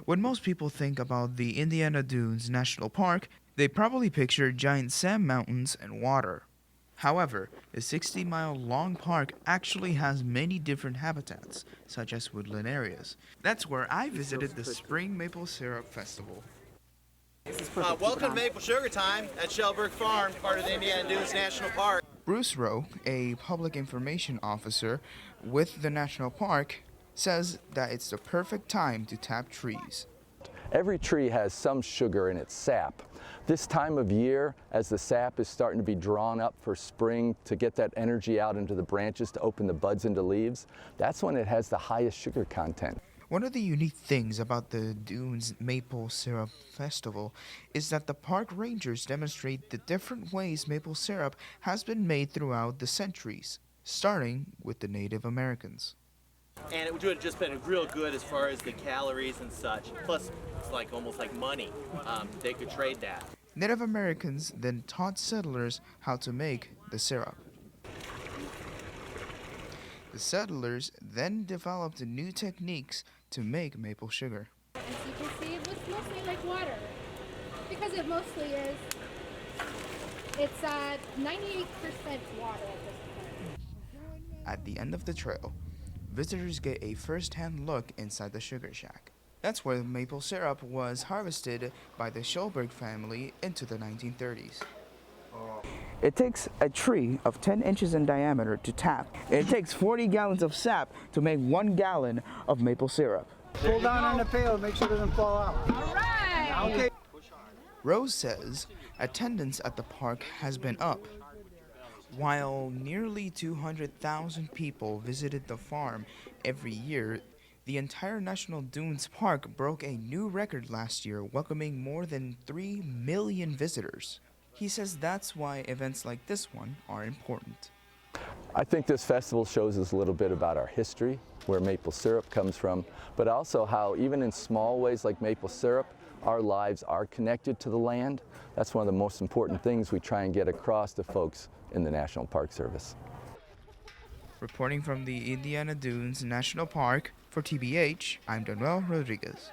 When most people think about the Indiana Dunes National Park, they probably picture giant sand mountains and water. However, the 60-mile-long park actually has many different habitats, such as woodland areas. That's where I visited the Spring Maple Syrup Festival. Welcome to Maple Sugar Time at Shellberg Farm, part of the Indiana Dunes National Park. Bruce Rowe, a public information officer with the national park, says that it's the perfect time to tap trees. Every tree has some sugar in its sap. This time of year, as the sap is starting to be drawn up for spring to get that energy out into the branches to open the buds into leaves, that's when it has the highest sugar content. One of the unique things about the Dunes Maple Syrup Festival is that the park rangers demonstrate the different ways maple syrup has been made throughout the centuries, starting with the Native Americans. And it would have just been real good as far as the calories and such. Plus, it's like almost like money. They could trade that. Native Americans then taught settlers how to make the syrup. The settlers then developed new techniques to make maple sugar. As you can see, it looks mostly like water, because it mostly is. It's 98% water at this point. At the end of the trail, visitors get a first-hand look inside the sugar shack. That's where maple syrup was harvested by the Schulberg family into the 1930s. It takes a tree of 10 inches in diameter to tap. It takes 40 gallons of sap to make 1 gallon of maple syrup. Pull down on the pail, make sure it doesn't fall out. All right. Okay. Rose says attendance at the park has been up. While nearly 200,000 people visited the farm every year, the entire National Dunes Park broke a new record last year, welcoming more than 3 million visitors. He says that's why events like this one are important. I think this festival shows us a little bit about our history, where maple syrup comes from, but also how even in small ways like maple syrup, our lives are connected to the land. That's one of the most important things we try and get across to folks in the National Park Service. Reporting from the Indiana Dunes National Park, for TBH, I'm Danuel Rodriguez.